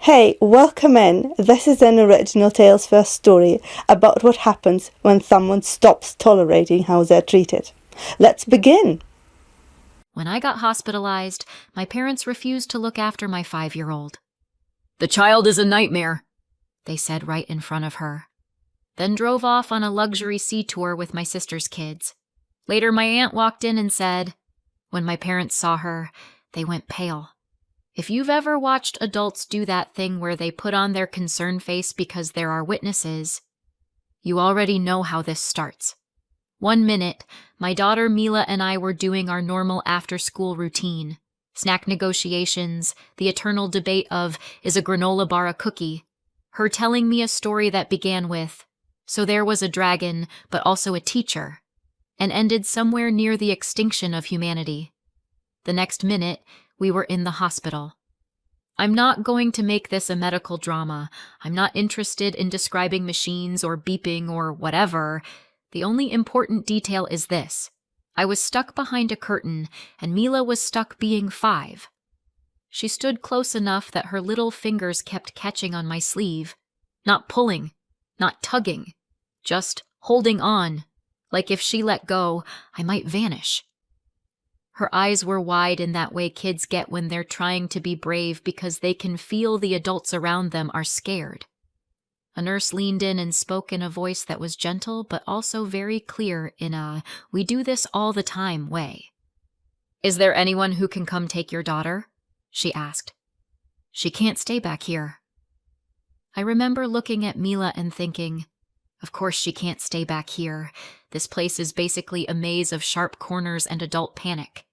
Hey, welcome in. This is an Original Tales first story about what happens when someone stops tolerating how they're treated. Let's begin. When I got hospitalized, my parents refused to look after my 5-year-old. "The child is a nightmare," they said right in front of her. Then drove off on a luxury sea tour with my sister's kids. Later, my aunt walked in and said, when my parents saw her, they went pale. If you've ever watched adults do that thing where they put on their concerned face because there are witnesses, you already know how this starts. One minute, my daughter Mila and I were doing our normal after-school routine. Snack negotiations, the eternal debate of, is a granola bar a cookie? Her telling me a story that began with, so there was a dragon, but also a teacher, and ended somewhere near the extinction of humanity. The next minute, we were in the hospital. I'm not going to make this a medical drama. I'm not interested in describing machines or beeping or whatever. The only important detail is this. I was stuck behind a curtain, and Mila was stuck being 5. She stood close enough that her little fingers kept catching on my sleeve. Not pulling, not tugging, just holding on, like if she let go, I might vanish. Her eyes were wide in that way kids get when they're trying to be brave because they can feel the adults around them are scared. A nurse leaned in and spoke in a voice that was gentle but also very clear in a "we do this all the time" way. "Is there anyone who can come take your daughter?" she asked. "She can't stay back here." I remember looking at Mila and thinking, of course she can't stay back here. This place is basically a maze of sharp corners and adult panic.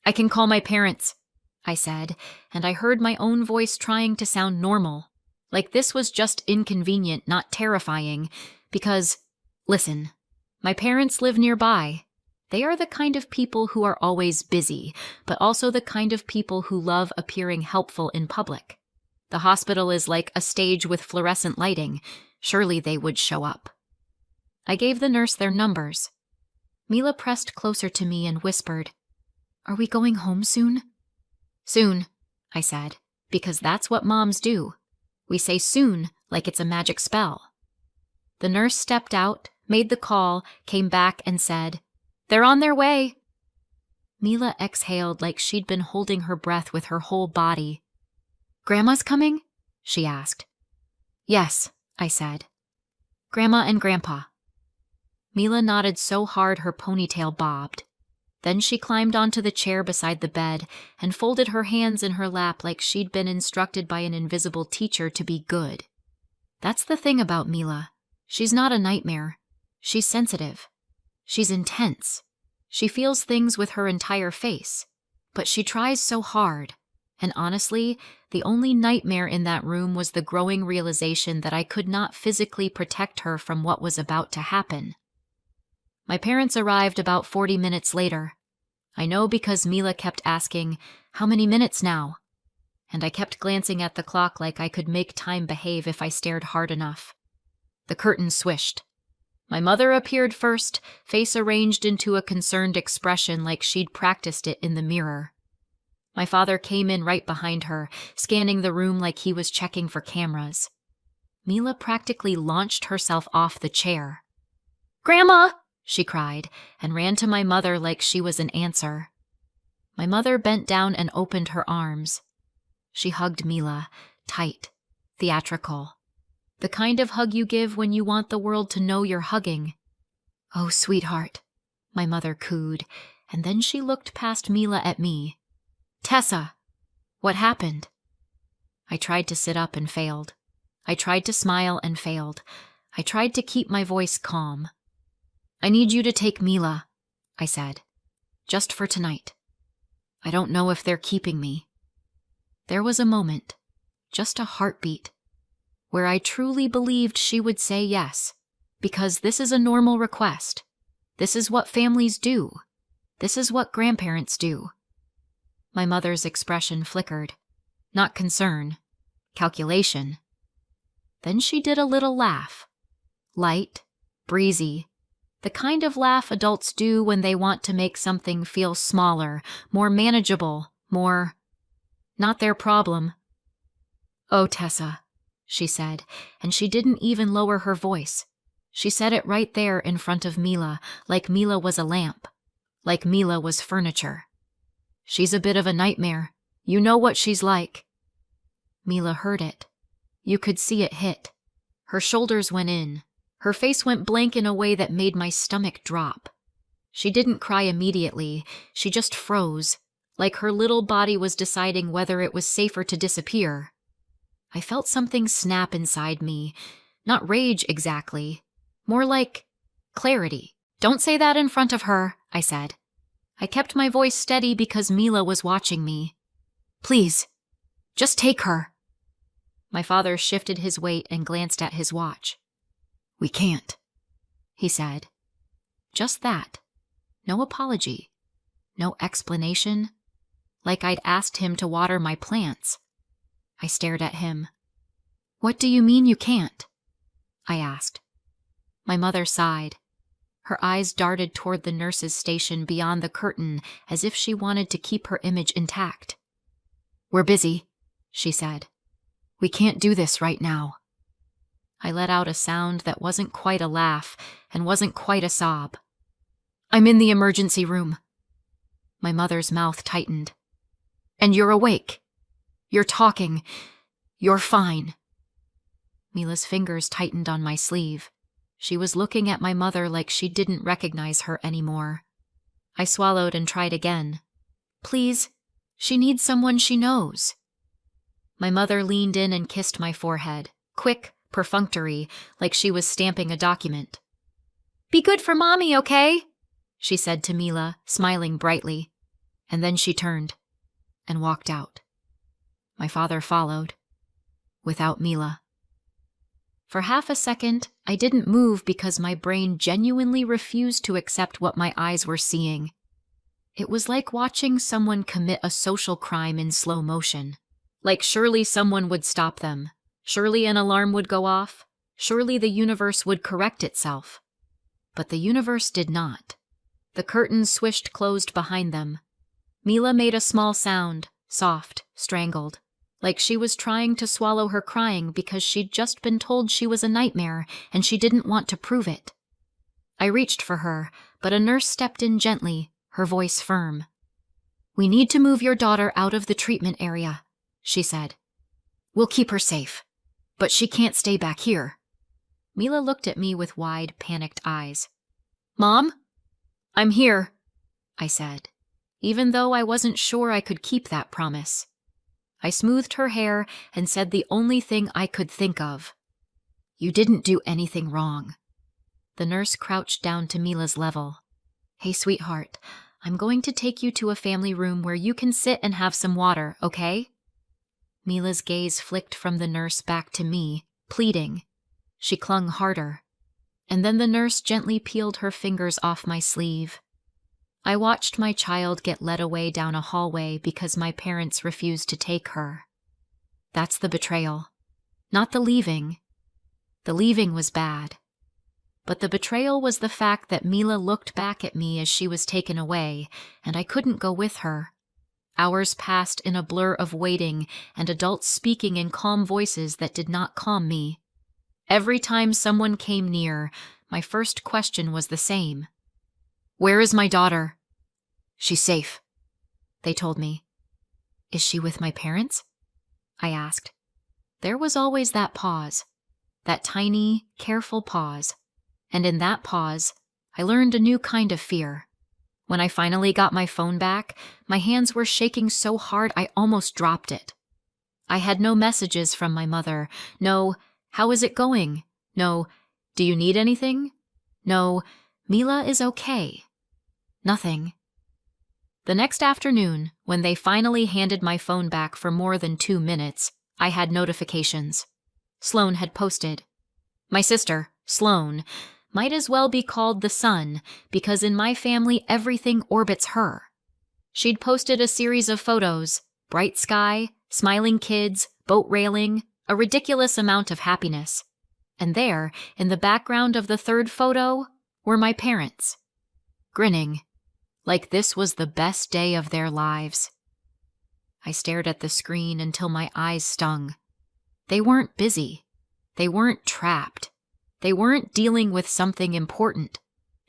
"I can call my parents," I said, and I heard my own voice trying to sound normal. Like this was just inconvenient, not terrifying, because, listen, my parents live nearby. They are the kind of people who are always busy, but also the kind of people who love appearing helpful in public. The hospital is like a stage with fluorescent lighting. Surely they would show up. I gave the nurse their numbers. Mila pressed closer to me and whispered, "Are we going home soon?" "Soon," I said, because that's what moms do. We say soon like it's a magic spell. The nurse stepped out, made the call, came back and said, "They're on their way." Mila exhaled like she'd been holding her breath with her whole body. "Grandma's coming?" she asked. "Yes," I said. "Grandma and Grandpa." Mila nodded so hard her ponytail bobbed. Then she climbed onto the chair beside the bed and folded her hands in her lap like she'd been instructed by an invisible teacher to be good. That's the thing about Mila. She's not a nightmare. She's sensitive. She's intense. She feels things with her entire face. But she tries so hard. And honestly, the only nightmare in that room was the growing realization that I could not physically protect her from what was about to happen. My parents arrived about 40 minutes later. I know because Mila kept asking, "How many minutes now?" And I kept glancing at the clock like I could make time behave if I stared hard enough. The curtain swished. My mother appeared first, face arranged into a concerned expression like she'd practiced it in the mirror. My father came in right behind her, scanning the room like he was checking for cameras. Mila practically launched herself off the chair. "Grandma!" she cried, and ran to my mother like she was an answer. My mother bent down and opened her arms. She hugged Mila, tight, theatrical. The kind of hug you give when you want the world to know you're hugging. "Oh, sweetheart," my mother cooed, and then she looked past Mila at me. "Tessa, what happened?" I tried to sit up and failed. I tried to smile and failed. I tried to keep my voice calm. "I need you to take Mila," I said. "Just for tonight. I don't know if they're keeping me." There was a moment, just a heartbeat, where I truly believed she would say yes, because this is a normal request. This is what families do. This is what grandparents do. My mother's expression flickered. Not concern, calculation. Then she did a little laugh. Light, breezy, the kind of laugh adults do when they want to make something feel smaller, more manageable, more not their problem. "Oh, Tessa," she said, and she didn't even lower her voice. She said it right there in front of Mila, like Mila was a lamp, like Mila was furniture. "She's a bit of a nightmare. You know what she's like." Mila heard it. You could see it hit. Her shoulders went in. Her face went blank in a way that made my stomach drop. She didn't cry immediately. She just froze, like her little body was deciding whether it was safer to disappear. I felt something snap inside me. Not rage exactly. More like clarity. "Don't say that in front of her," I said. I kept my voice steady because Mila was watching me. "Please, just take her." My father shifted his weight and glanced at his watch. "We can't," he said. Just that. No apology. No explanation. Like I'd asked him to water my plants. I stared at him. "What do you mean you can't?" I asked. My mother sighed. Her eyes darted toward the nurse's station beyond the curtain as if she wanted to keep her image intact. "We're busy," she said. "We can't do this right now." I let out a sound that wasn't quite a laugh and wasn't quite a sob. "I'm in the emergency room." My mother's mouth tightened. "And you're awake. You're talking. You're fine." Mila's fingers tightened on my sleeve. She was looking at my mother like she didn't recognize her anymore. I swallowed and tried again. "Please, she needs someone she knows." My mother leaned in and kissed my forehead, quick, perfunctory, like she was stamping a document. "Be good for Mommy, okay?" she said to Mila, smiling brightly. And then she turned and walked out. My father followed, without Mila. For half a second, I didn't move because my brain genuinely refused to accept what my eyes were seeing. It was like watching someone commit a social crime in slow motion. Like surely someone would stop them. Surely an alarm would go off. Surely the universe would correct itself. But the universe did not. The curtains swished closed behind them. Mila made a small sound, soft, strangled. Like she was trying to swallow her crying because she'd just been told she was a nightmare and she didn't want to prove it. I reached for her, but a nurse stepped in gently, her voice firm. "We need to move your daughter out of the treatment area," she said. "We'll keep her safe, but she can't stay back here." Mila looked at me with wide, panicked eyes. "Mom? I'm here," I said, even though I wasn't sure I could keep that promise. I smoothed her hair and said the only thing I could think of. "You didn't do anything wrong." The nurse crouched down to Mila's level. "Hey, sweetheart, I'm going to take you to a family room where you can sit and have some water, okay?" Mila's gaze flicked from the nurse back to me, pleading. She clung harder. And then the nurse gently peeled her fingers off my sleeve. I watched my child get led away down a hallway because my parents refused to take her. That's the betrayal, not the leaving. The leaving was bad. But the betrayal was the fact that Mila looked back at me as she was taken away, and I couldn't go with her. Hours passed in a blur of waiting and adults speaking in calm voices that did not calm me. Every time someone came near, my first question was the same. "Where is my daughter?" "She's safe," they told me. "Is she with my parents?" I asked. There was always that pause, that tiny, careful pause. And in that pause, I learned a new kind of fear. When I finally got my phone back, my hands were shaking so hard I almost dropped it. I had no messages from my mother. No, "How is it going?" No, "Do you need anything?" No, "Mila is okay." Nothing. The next afternoon, when they finally handed my phone back for more than 2 minutes, I had notifications. Sloane had posted. My sister, Sloane, might as well be called the sun, because in my family everything orbits her. She'd posted a series of photos, bright sky, smiling kids, boat railing, a ridiculous amount of happiness. And there, in the background of the third photo, were my parents, grinning, like this was the best day of their lives. I stared at the screen until my eyes stung. They weren't busy. They weren't trapped. They weren't dealing with something important.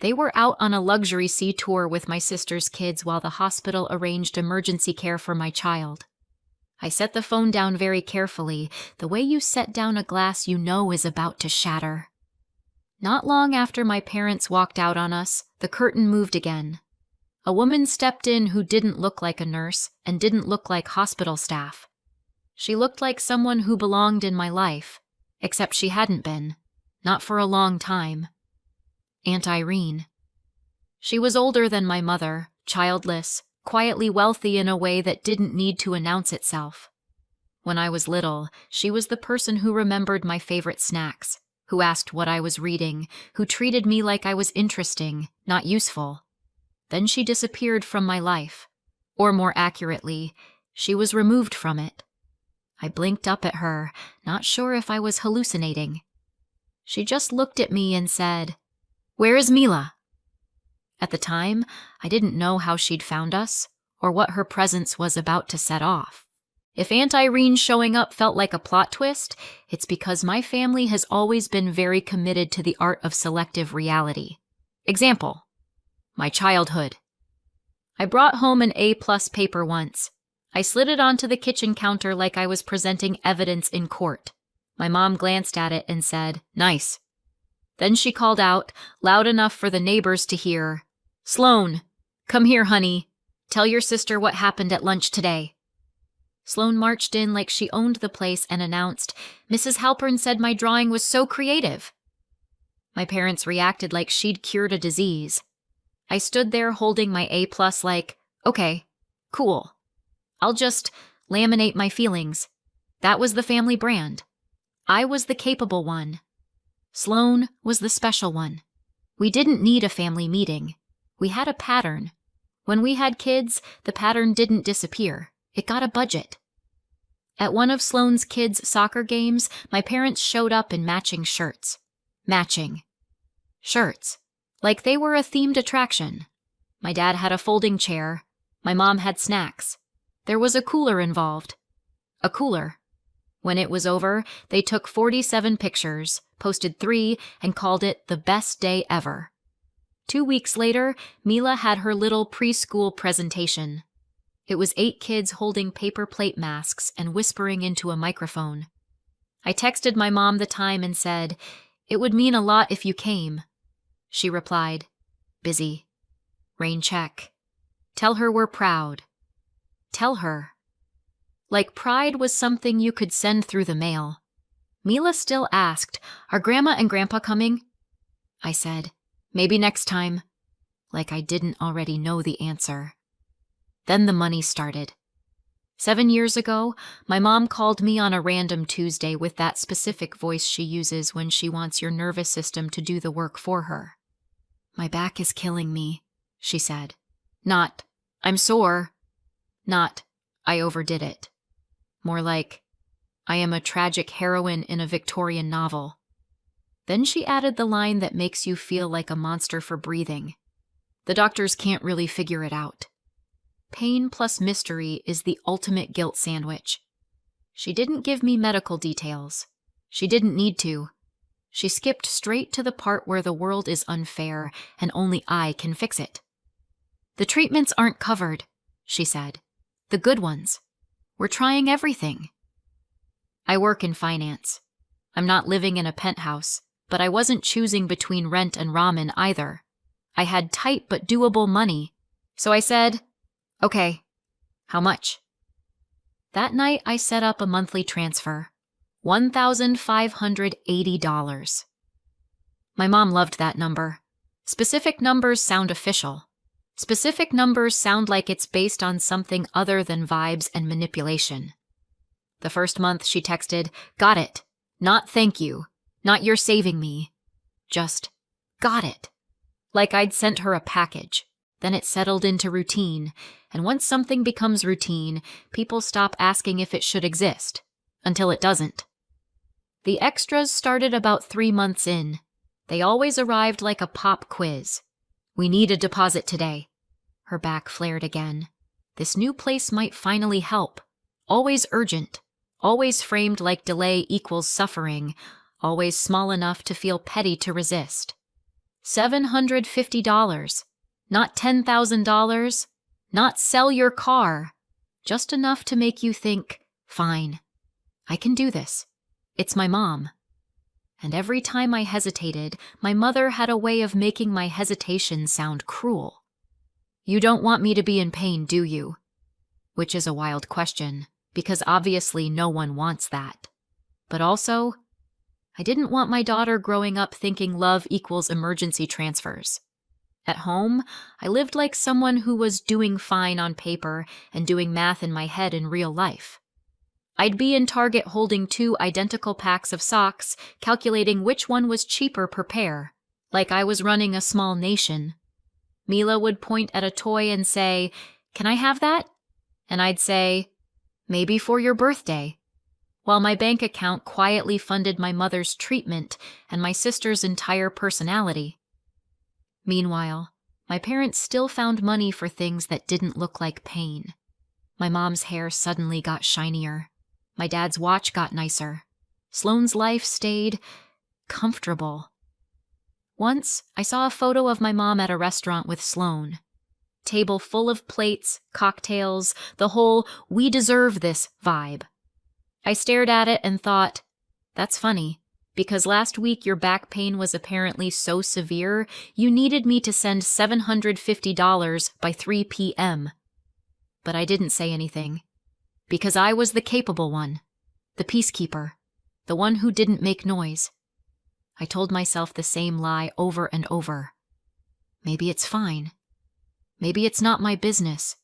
They were out on a luxury sea tour with my sister's kids while the hospital arranged emergency care for my child. I set the phone down very carefully, the way you set down a glass you know is about to shatter. Not long after my parents walked out on us, the curtain moved again. A woman stepped in who didn't look like a nurse and didn't look like hospital staff. She looked like someone who belonged in my life, except she hadn't been, not for a long time. Aunt Irene. She was older than my mother, childless, quietly wealthy in a way that didn't need to announce itself. When I was little, she was the person who remembered my favorite snacks, who asked what I was reading, who treated me like I was interesting, not useful. Then she disappeared from my life. Or more accurately, she was removed from it. I blinked up at her, not sure if I was hallucinating. She just looked at me and said, "Where is Mila?" At the time, I didn't know how she'd found us, or what her presence was about to set off. If Aunt Irene showing up felt like a plot twist, it's because my family has always been very committed to the art of selective reality. Example: my childhood. I brought home an A+ paper once. I slid it onto the kitchen counter like I was presenting evidence in court. My mom glanced at it and said, "Nice." Then she called out, loud enough for the neighbors to hear, "Sloan, come here, honey. Tell your sister what happened at lunch today." Sloan marched in like she owned the place and announced, "Mrs. Halpern said my drawing was so creative." My parents reacted like she'd cured a disease. I stood there holding my A+ like, okay, cool. I'll just laminate my feelings. That was the family brand. I was the capable one. Sloan was the special one. We didn't need a family meeting. We had a pattern. When we had kids, the pattern didn't disappear. It got a budget. At one of Sloan's kids' soccer games, my parents showed up in matching shirts. Matching. Shirts. Like they were a themed attraction. My dad had a folding chair. My mom had snacks. There was a cooler involved. A cooler. When it was over, they took 47 pictures, posted 3, and called it the best day ever. 2 weeks later, Mila had her little preschool presentation. It was 8 kids holding paper plate masks and whispering into a microphone. I texted my mom the time and said, "It would mean a lot if you came." She replied, "Busy. Rain check. Tell her we're proud." Tell her. Like pride was something you could send through the mail. Mila still asked, "Are Grandma and Grandpa coming?" I said, "Maybe next time." Like I didn't already know the answer. Then the money started. 7 years ago, my mom called me on a random Tuesday with that specific voice she uses when she wants your nervous system to do the work for her. "My back is killing me," she said. Not, "I'm sore." Not, "I overdid it." More like, "I am a tragic heroine in a Victorian novel." Then she added the line that makes you feel like a monster for breathing. "The doctors can't really figure it out." Pain plus mystery is the ultimate guilt sandwich. She didn't give me medical details. She didn't need to. She skipped straight to the part where the world is unfair and only I can fix it. "The treatments aren't covered," she said. "The good ones. We're trying everything." I work in finance. I'm not living in a penthouse, but I wasn't choosing between rent and ramen either. I had tight but doable money, so I said, "Okay, how much?" That night I set up a monthly transfer, $1,580. My mom loved that number. Specific numbers sound official. Specific numbers sound like it's based on something other than vibes and manipulation. The first month she texted, "Got it. Not thank you. Not you're saving me. Just, got it." Like I'd sent her a package. Then it settled into routine, and once something becomes routine, people stop asking if it should exist, until it doesn't. The extras started about 3 months in. They always arrived like a pop quiz. "We need a deposit today." Her back flared again. This new place might finally help. Always urgent. always framed like delay equals suffering, always small enough to feel petty to resist. $750, not $10,000, not sell your car, just enough to make you think, fine, I can do this. It's my mom. And every time I hesitated, my mother had a way of making my hesitation sound cruel. You don't want me to be in pain, do you? Which is a wild question, because obviously no one wants that. But also, I didn't want my daughter growing up thinking love equals emergency transfers. At home, I lived like someone who was doing fine on paper and doing math in my head in real life. I'd be in Target holding 2 identical packs of socks, calculating which one was cheaper per pair, like I was running a small nation. Mila would point at a toy and say, "Can I have that?" And I'd say, "Maybe for your birthday," while my bank account quietly funded my mother's treatment and my sister's entire personality. Meanwhile, my parents still found money for things that didn't look like pain. My mom's hair suddenly got shinier. My dad's watch got nicer. Sloane's life stayed comfortable. Once, I saw a photo of my mom at a restaurant with Sloane. Table full of plates, cocktails, the whole "we deserve this" vibe. I stared at it and thought, that's funny, because last week your back pain was apparently so severe you needed me to send $750 by 3 p.m. But I didn't say anything, because I was the capable one, the peacekeeper, the one who didn't make noise. I told myself the same lie over and over. Maybe it's fine. Maybe it's not my business.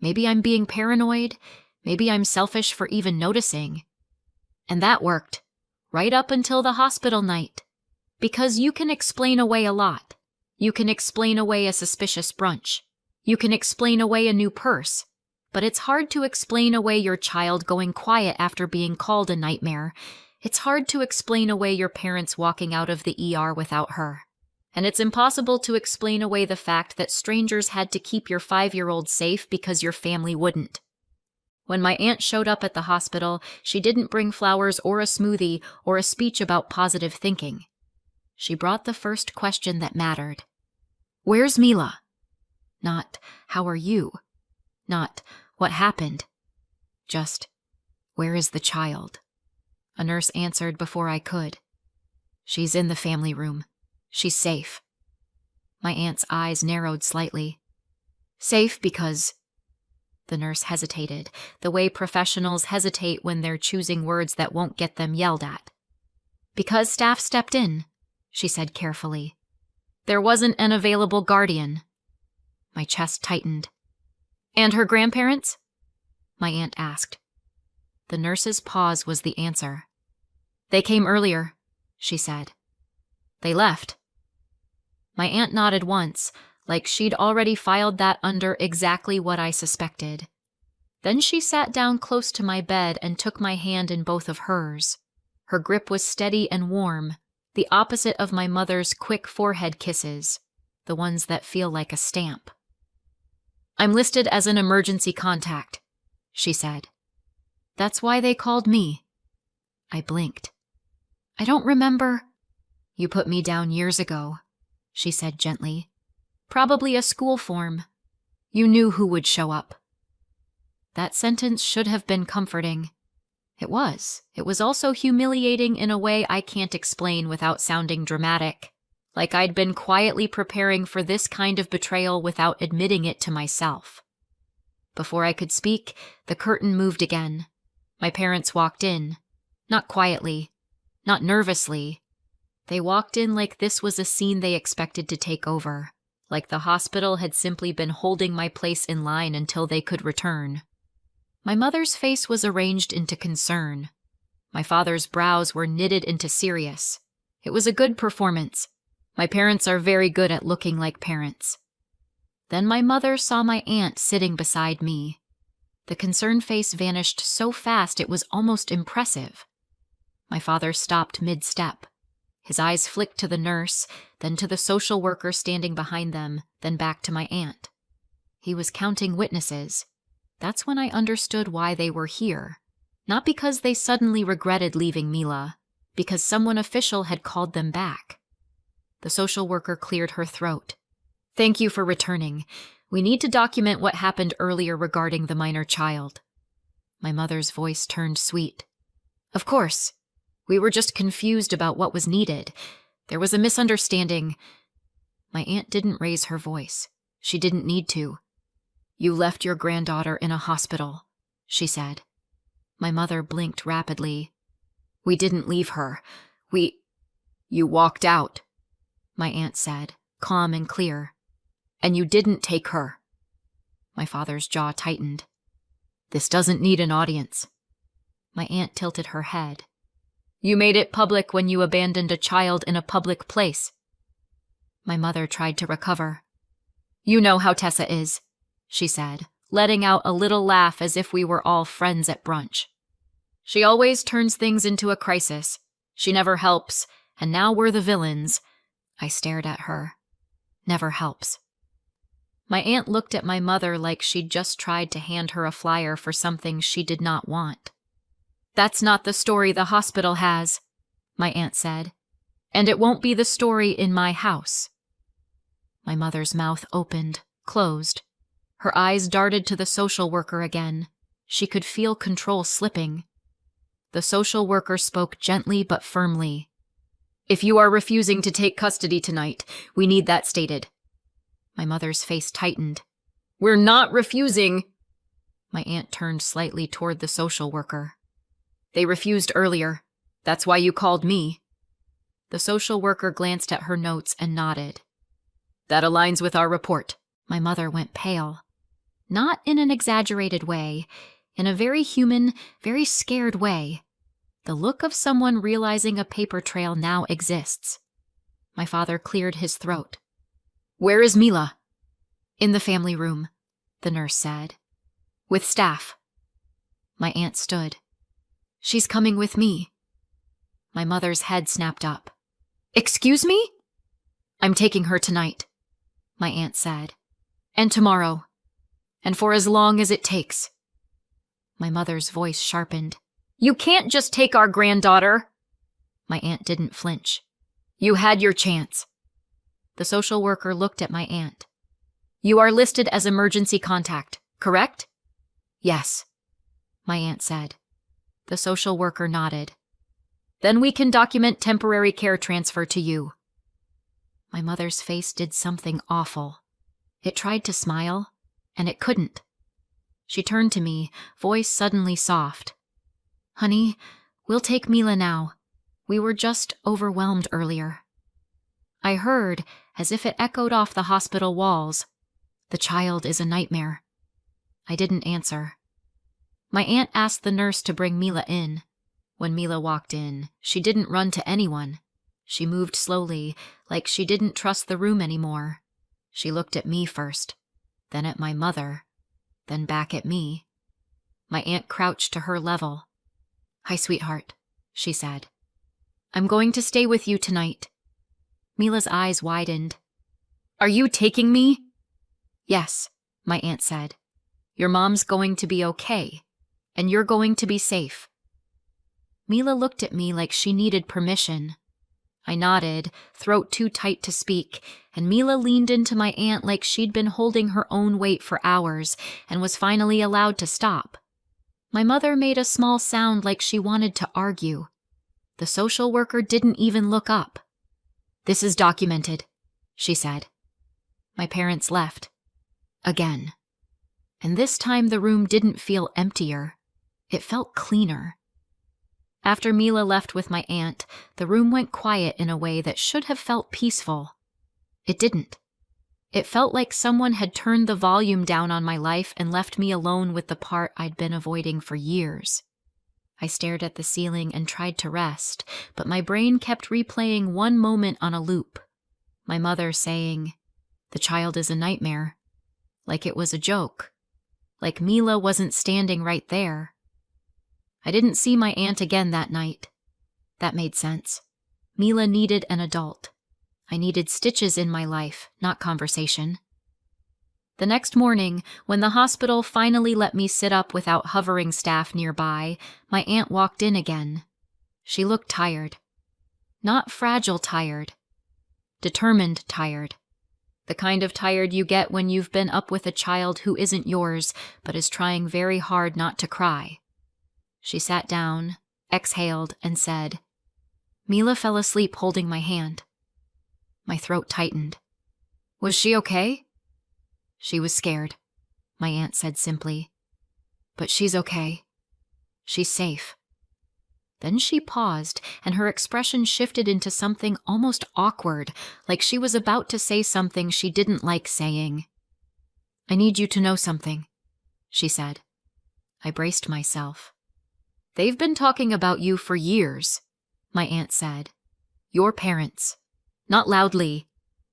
Maybe I'm being paranoid. Maybe I'm selfish for even noticing. And that worked, right up until the hospital night. Because you can explain away a lot. You can explain away a suspicious brunch. You can explain away a new purse. But it's hard to explain away your child going quiet after being called a nightmare. It's hard to explain away your parents walking out of the ER without her. And it's impossible to explain away the fact that strangers had to keep your 5-year-old safe because your family wouldn't. When my aunt showed up at the hospital, she didn't bring flowers or a smoothie or a speech about positive thinking. She brought the first question that mattered. "Where's Mila?" Not, "How are you?" Not, "What happened?" Just, "Where is the child?" A nurse answered before I could. "She's in the family room. She's safe." My aunt's eyes narrowed slightly. "Safe because—" The nurse hesitated, the way professionals hesitate when they're choosing words that won't get them yelled at. "Because staff stepped in," she said carefully. "There wasn't an available guardian." My chest tightened. "And her grandparents?" my aunt asked. The nurse's pause was the answer. "They came earlier," she said. "They left." My aunt nodded once, like she'd already filed that under exactly what I suspected. Then she sat down close to my bed and took my hand in both of hers. Her grip was steady and warm, the opposite of my mother's quick forehead kisses, the ones that feel like a stamp. "I'm listed as an emergency contact," she said. "That's why they called me." I blinked. "I don't remember—" "You put me down years ago," she said gently. "Probably a school form. You knew who would show up." That sentence should have been comforting. It was. It was also humiliating in a way I can't explain without sounding dramatic, like I'd been quietly preparing for this kind of betrayal without admitting it to myself. Before I could speak, the curtain moved again. My parents walked in. Not quietly. Not nervously. They walked in like this was a scene they expected to take over, like the hospital had simply been holding my place in line until they could return. My mother's face was arranged into concern. My father's brows were knitted into serious. It was a good performance. My parents are very good at looking like parents. Then my mother saw my aunt sitting beside me. The concerned face vanished so fast it was almost impressive. My father stopped mid-step. His eyes flicked to the nurse, then to the social worker standing behind them, then back to my aunt. He was counting witnesses. That's when I understood why they were here. Not because they suddenly regretted leaving Mila, because someone official had called them back. The social worker cleared her throat. "Thank you for returning. We need to document what happened earlier regarding the minor child." My mother's voice turned sweet. "Of course. We were just confused about what was needed. There was a misunderstanding." My aunt didn't raise her voice. She didn't need to. "You left your granddaughter in a hospital," she said. My mother blinked rapidly. "We didn't leave her. You walked out," my aunt said, calm and clear. "And you didn't take her." My father's jaw tightened. "This doesn't need an audience." My aunt tilted her head. "You made it public when you abandoned a child in a public place." My mother tried to recover. "You know how Tessa is," she said, letting out a little laugh as if we were all friends at brunch. "She always turns things into a crisis. She never helps, and now we're the villains." I stared at her. "Never helps." My aunt looked at my mother like she'd just tried to hand her a flyer for something she did not want. "That's not the story the hospital has," my aunt said, "and it won't be the story in my house." My mother's mouth opened, closed. Her eyes darted to the social worker again. She could feel control slipping. The social worker spoke gently but firmly. "If you are refusing to take custody tonight, we need that stated." My mother's face tightened. "We're not refusing." My aunt turned slightly toward the social worker. "They refused earlier. That's why you called me." The social worker glanced at her notes and nodded. "That aligns with our report." My mother went pale. Not in an exaggerated way, in a very human, very scared way. The look of someone realizing a paper trail now exists. My father cleared his throat. "Where is Mila?" "In the family room," the nurse said. "With staff." My aunt stood. "She's coming with me." My mother's head snapped up. "Excuse me?" "I'm taking her tonight," my aunt said. "And tomorrow. And for as long as it takes." My mother's voice sharpened. "You can't just take our granddaughter." My aunt didn't flinch. "You had your chance." The social worker looked at my aunt. "You are listed as emergency contact, correct?" "Yes," my aunt said. The social worker nodded. "Then we can document temporary care transfer to you." My mother's face did something awful. It tried to smile, and it couldn't. She turned to me, voice suddenly soft. "Honey, we'll take Mila now. We were just overwhelmed earlier." I heard, as if it echoed off the hospital walls, "The child is a nightmare." I didn't answer. My aunt asked the nurse to bring Mila in. When Mila walked in, she didn't run to anyone. She moved slowly, like she didn't trust the room anymore. She looked at me first, then at my mother, then back at me. My aunt crouched to her level. "Hi, sweetheart," she said. "I'm going to stay with you tonight." Mila's eyes widened. "Are you taking me?" "Yes," my aunt said. "Your mom's going to be okay, and you're going to be safe." Mila looked at me like she needed permission. I nodded, throat too tight to speak, and Mila leaned into my aunt like she'd been holding her own weight for hours and was finally allowed to stop. My mother made a small sound like she wanted to argue. The social worker didn't even look up. "This is documented," she said. My parents left. Again. And this time the room didn't feel emptier. It felt cleaner. After Mila left with my aunt, the room went quiet in a way that should have felt peaceful. It didn't. It felt like someone had turned the volume down on my life and left me alone with the part I'd been avoiding for years. I stared at the ceiling and tried to rest, but my brain kept replaying one moment on a loop. My mother saying, "The child is a nightmare," like it was a joke, like Mila wasn't standing right there. I didn't see my aunt again that night. That made sense. Mila needed an adult. I needed stitches in my life, not conversation. The next morning, when the hospital finally let me sit up without hovering staff nearby, my aunt walked in again. She looked tired. Not fragile tired. Determined tired. The kind of tired you get when you've been up with a child who isn't yours, but is trying very hard not to cry. She sat down, exhaled, and said, "Mila fell asleep holding my hand." My throat tightened. "Was she okay?" "She was scared," my aunt said simply. "But she's okay. She's safe." Then she paused, and her expression shifted into something almost awkward, like she was about to say something she didn't like saying. "I need you to know something," she said. I braced myself. "They've been talking about you for years," my aunt said. "Your parents. Not loudly.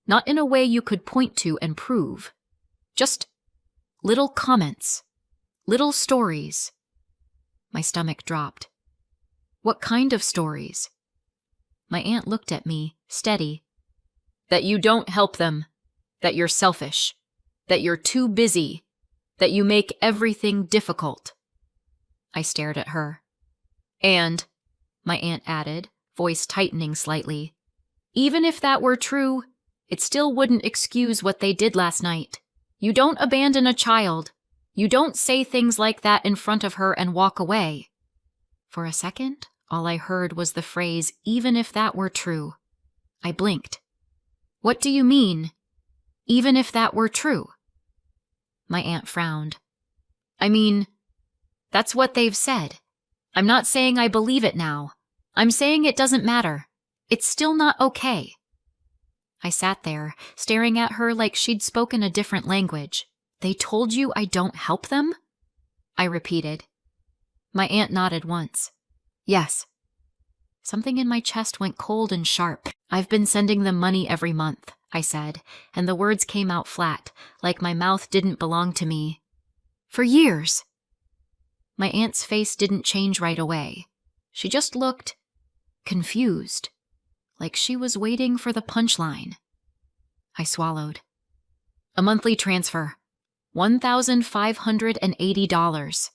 Not in a way you could point to and prove. Just little comments. Little stories." My stomach dropped. "What kind of stories?" My aunt looked at me, steady. "That you don't help them. That you're selfish. That you're too busy. That you make everything difficult." I stared at her. "And," my aunt added, voice tightening slightly, "even if that were true, it still wouldn't excuse what they did last night. You don't abandon a child. You don't say things like that in front of her and walk away." For a second, all I heard was the phrase, "even if that were true." I blinked. "What do you mean, even if that were true?" My aunt frowned. "I mean, that's what they've said. I'm not saying I believe it now. I'm saying it doesn't matter. It's still not okay." I sat there, staring at her like she'd spoken a different language. "They told you I don't help them?" I repeated. My aunt nodded once. "Yes." Something in my chest went cold and sharp. "I've been sending them money every month," I said, and the words came out flat, like my mouth didn't belong to me. "For years." My aunt's face didn't change right away. She just looked confused, like she was waiting for the punchline. I swallowed. "A monthly transfer. $1,580.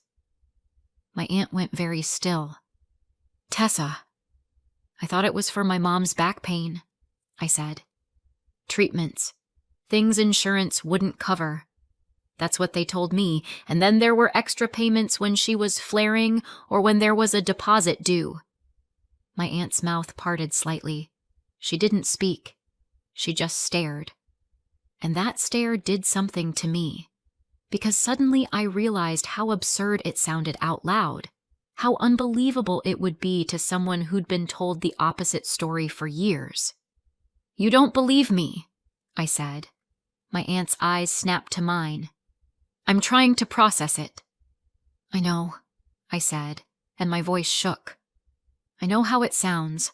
My aunt went very still. "Tessa." "I thought it was for my mom's back pain," I said. "Treatments. Things insurance wouldn't cover. That's what they told me, and then there were extra payments when she was flaring or when there was a deposit due." My aunt's mouth parted slightly. She didn't speak. She just stared. And that stare did something to me, because suddenly I realized how absurd it sounded out loud, how unbelievable it would be to someone who'd been told the opposite story for years. "You don't believe me," I said. My aunt's eyes snapped to mine. "I'm trying to process it." "I know," I said, and my voice shook. "I know how it sounds.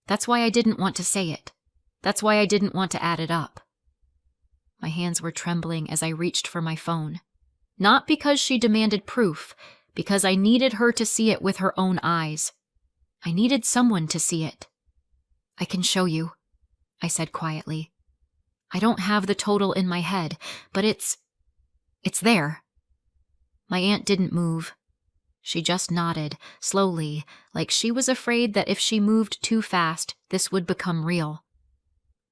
That's why I didn't want to say it. That's why I didn't want to add it up." My hands were trembling as I reached for my phone. Not because she demanded proof, because I needed her to see it with her own eyes. I needed someone to see it. "I can show you," I said quietly. "I don't have the total in my head, but it's there." My aunt didn't move. She just nodded, slowly, like she was afraid that if she moved too fast, this would become real.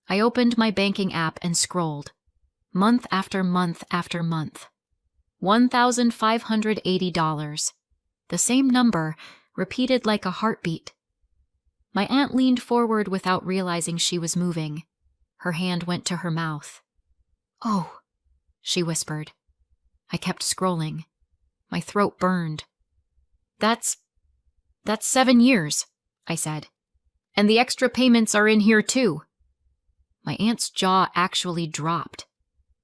I opened my banking app and scrolled. Month after month after month. $1,580. The same number, repeated like a heartbeat. My aunt leaned forward without realizing she was moving. Her hand went to her mouth. "Oh," she whispered. I kept scrolling. My throat burned. That's 7 years, I said. "And the extra payments are in here too." My aunt's jaw actually dropped.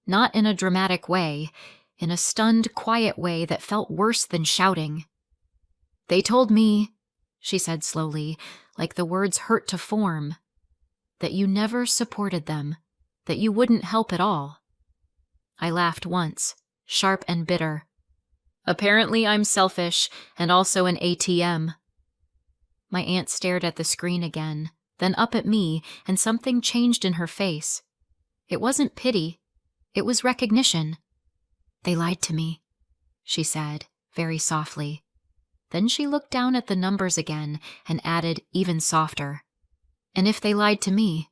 Not in a dramatic way, in a stunned, quiet way that felt worse than shouting. "They told me," she said slowly, like the words hurt to form, "that you never supported them, that you wouldn't help at all." I laughed once, sharp and bitter. "Apparently I'm selfish and also an ATM." My aunt stared at the screen again, then up at me, and something changed in her face. It wasn't pity. It was recognition. They lied to me, she said, very softly. Then she looked down at the numbers again and added even softer, and if they lied to me,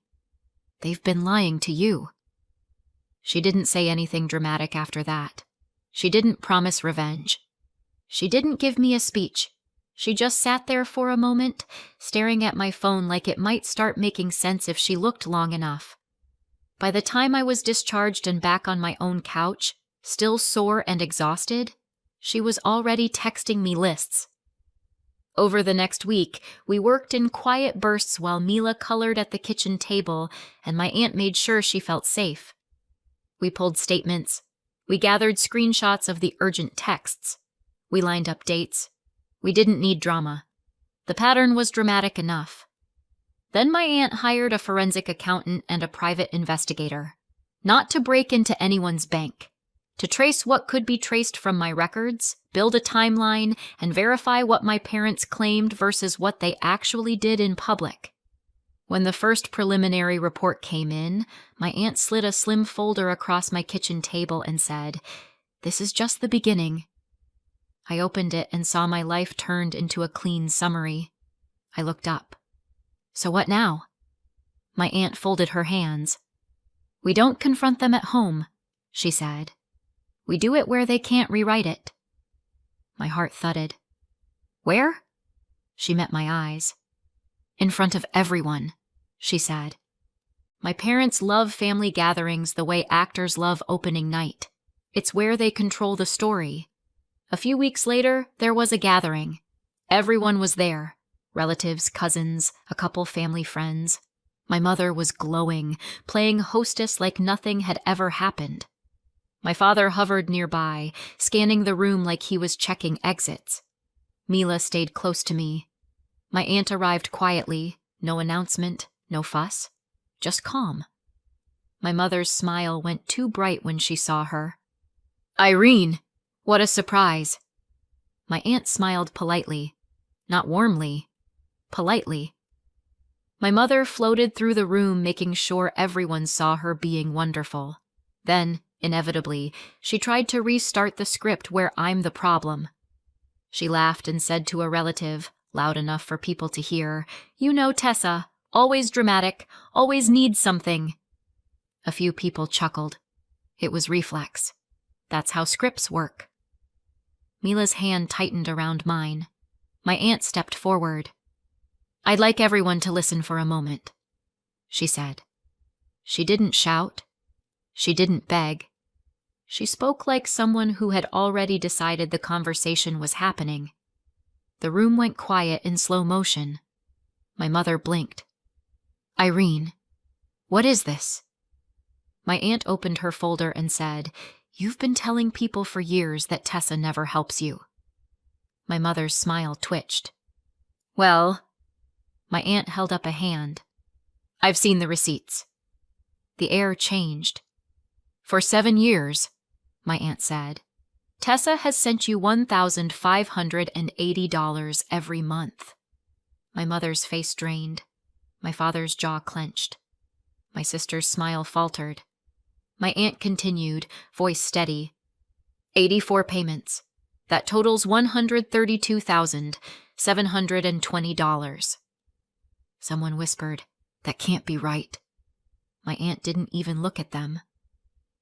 they've been lying to you. She didn't say anything dramatic after that. She didn't promise revenge. She didn't give me a speech. She just sat there for a moment, staring at my phone like it might start making sense if she looked long enough. By the time I was discharged and back on my own couch, still sore and exhausted, she was already texting me lists. Over the next week, we worked in quiet bursts while Mila colored at the kitchen table and my aunt made sure she felt safe. We pulled statements. We gathered screenshots of the urgent texts. We lined up dates. We didn't need drama. The pattern was dramatic enough. Then my aunt hired a forensic accountant and a private investigator, not to break into anyone's bank, to trace what could be traced from my records, build a timeline, and verify what my parents claimed versus what they actually did in public. When the first preliminary report came in, my aunt slid a slim folder across my kitchen table and said, "This is just the beginning." I opened it and saw my life turned into a clean summary. I looked up. "So what now?" My aunt folded her hands. "We don't confront them at home," she said. "We do it where they can't rewrite it." My heart thudded. "Where?" She met my eyes. "In front of everyone," she said. "My parents love family gatherings the way actors love opening night. It's where they control the story. A few weeks later, there was a gathering. Everyone was there. Relatives, cousins, a couple family friends. My mother was glowing, playing hostess like nothing had ever happened. My father hovered nearby, scanning the room like he was checking exits. Mila stayed close to me. My aunt arrived quietly, no announcement, no fuss, just calm. My mother's smile went too bright when she saw her. "Irene! What a surprise!" My aunt smiled politely, not warmly, politely. My mother floated through the room, making sure everyone saw her being wonderful. Then, inevitably, she tried to restart the script where I'm the problem. She laughed and said to a relative, loud enough for people to hear, "You know Tessa, always dramatic, always needs something." A few people chuckled. It was reflex. That's how scripts work. Mila's hand tightened around mine. My aunt stepped forward. "I'd like everyone to listen for a moment," she said. She didn't shout. She didn't beg. She spoke like someone who had already decided the conversation was happening. The room went quiet in slow motion. My mother blinked. "Irene, what is this?" My aunt opened her folder and said, "You've been telling people for years that Tessa never helps you." My mother's smile twitched. "Well," my aunt held up a hand. "I've seen the receipts." The air changed. "For 7 years," my aunt said, "Tessa has sent you $1,580 every month." My mother's face drained. My father's jaw clenched. My sister's smile faltered. My aunt continued, voice steady. 84 payments. That totals $132,720. Someone whispered, "That can't be right." My aunt didn't even look at them.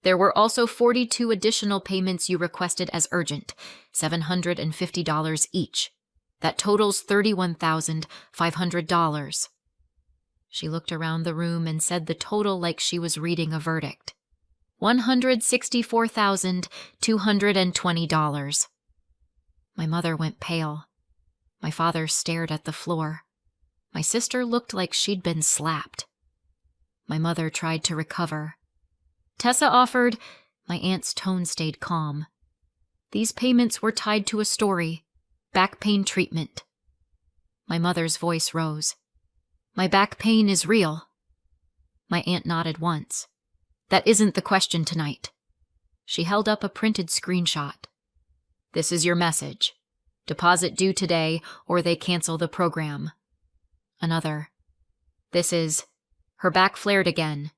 "There were also 42 additional payments you requested as urgent, $750 each. That totals $31,500. She looked around the room and said the total like she was reading a verdict. $164,220. My mother went pale. My father stared at the floor. My sister looked like she'd been slapped. My mother tried to recover. Tessa offered. My aunt's tone stayed calm. These payments were tied to a story. Back pain treatment. My mother's voice rose. "My back pain is real." My aunt nodded once. "That isn't the question tonight." She held up a printed screenshot. "This is your message. Deposit due today or they cancel the program." Another. "This is, her back flared again.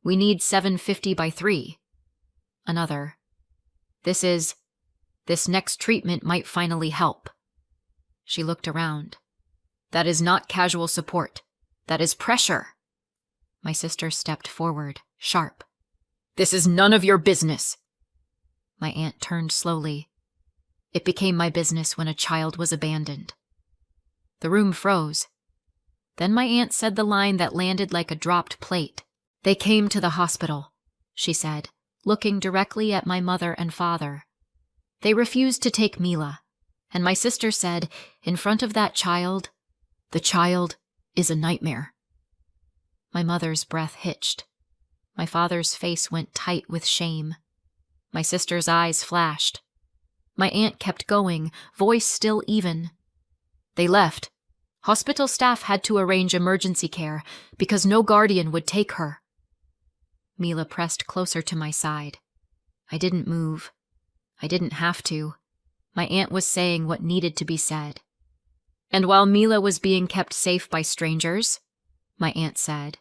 We need 750 by 3. Another. This next treatment might finally help." She looked around. "That is not casual support. That is pressure." My sister stepped forward, sharp. "This is none of your business." My aunt turned slowly. "It became my business when a child was abandoned." The room froze. Then my aunt said the line that landed like a dropped plate. "They came to the hospital," she said, looking directly at my mother and father. "They refused to take Mila, and my sister said, in front of that child, 'The child is a nightmare.'" My mother's breath hitched. My father's face went tight with shame. My sister's eyes flashed. My aunt kept going, voice still even. "They left. Hospital staff had to arrange emergency care because no guardian would take her." Mila pressed closer to my side. I didn't move. I didn't have to. My aunt was saying what needed to be said. "And while Mila was being kept safe by strangers," my aunt said,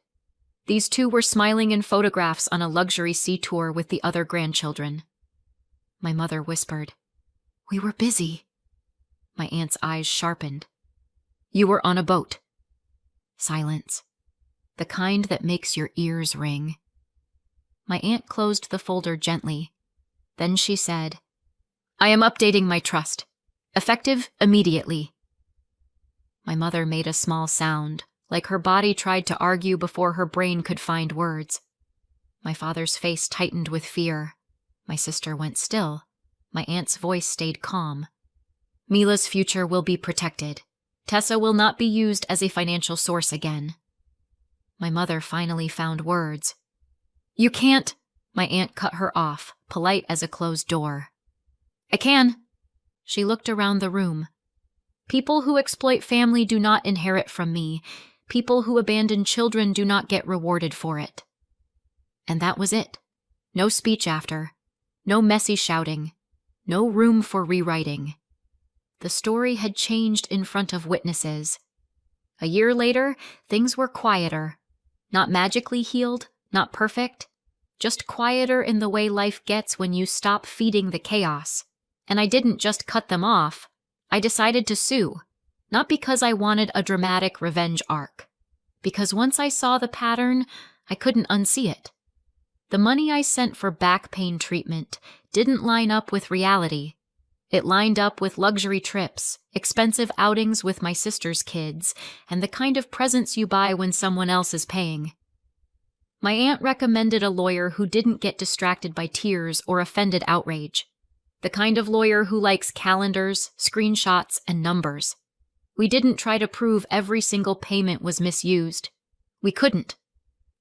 "these two were smiling in photographs on a luxury sea tour with the other grandchildren." My mother whispered, "We were busy." My aunt's eyes sharpened. "You were on a boat." Silence. The kind that makes your ears ring. My aunt closed the folder gently. Then she said, "I am updating my trust. Effective immediately." My mother made a small sound, like her body tried to argue before her brain could find words. My father's face tightened with fear. My sister went still. My aunt's voice stayed calm. "Mila's future will be protected. Tessa will not be used as a financial source again." My mother finally found words. "You can't," my aunt cut her off, polite as a closed door. "I can." She looked around the room. "People who exploit family do not inherit from me. People who abandon children do not get rewarded for it." And that was it. No speech after. No messy shouting. No room for rewriting. The story had changed in front of witnesses. A year later, things were quieter. Not magically healed, not perfect. Just quieter in the way life gets when you stop feeding the chaos. And I didn't just cut them off. I decided to sue. Not because I wanted a dramatic revenge arc. Because once I saw the pattern, I couldn't unsee it. The money I sent for back pain treatment didn't line up with reality. It lined up with luxury trips, expensive outings with my sister's kids, and the kind of presents you buy when someone else is paying. My aunt recommended a lawyer who didn't get distracted by tears or offended outrage. The kind of lawyer who likes calendars, screenshots, and numbers. We didn't try to prove every single payment was misused. We couldn't.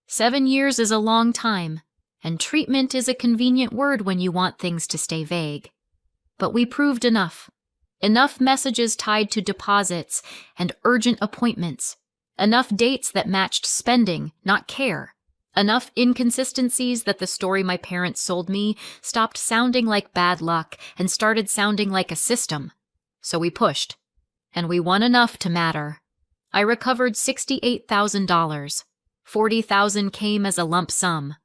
7 years is a long time, and treatment is a convenient word when you want things to stay vague. But we proved enough. Enough messages tied to deposits and urgent appointments. Enough dates that matched spending, not care. Enough inconsistencies that the story my parents sold me stopped sounding like bad luck and started sounding like a system. So we pushed. And we won enough to matter. I recovered $68,000. $40,000 came as a lump sum.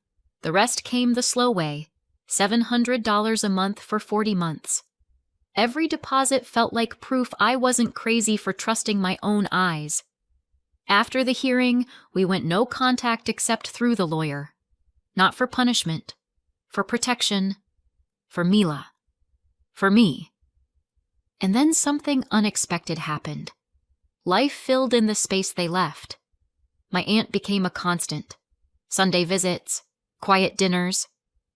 The rest came the slow way. $700 a month for 40 months. Every deposit felt like proof I wasn't crazy for trusting my own eyes. After the hearing, we went no contact except through the lawyer. Not for punishment. For protection. For Mila. For me. And then something unexpected happened. Life filled in the space they left. My aunt became a constant. Sunday visits. Quiet dinners.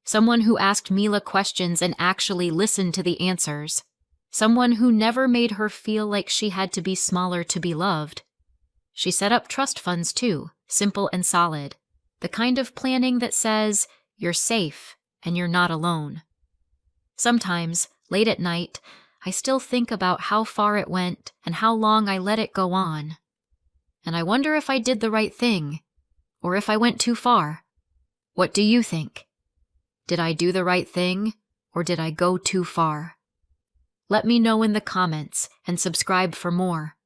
Someone who asked Mila questions and actually listened to the answers. Someone who never made her feel like she had to be smaller to be loved. She set up trust funds too, simple and solid. The kind of planning that says, you're safe and you're not alone. Sometimes, late at night, I still think about how far it went and how long I let it go on. And I wonder if I did the right thing, or if I went too far. What do you think? Did I do the right thing, or did I go too far? Let me know in the comments and subscribe for more.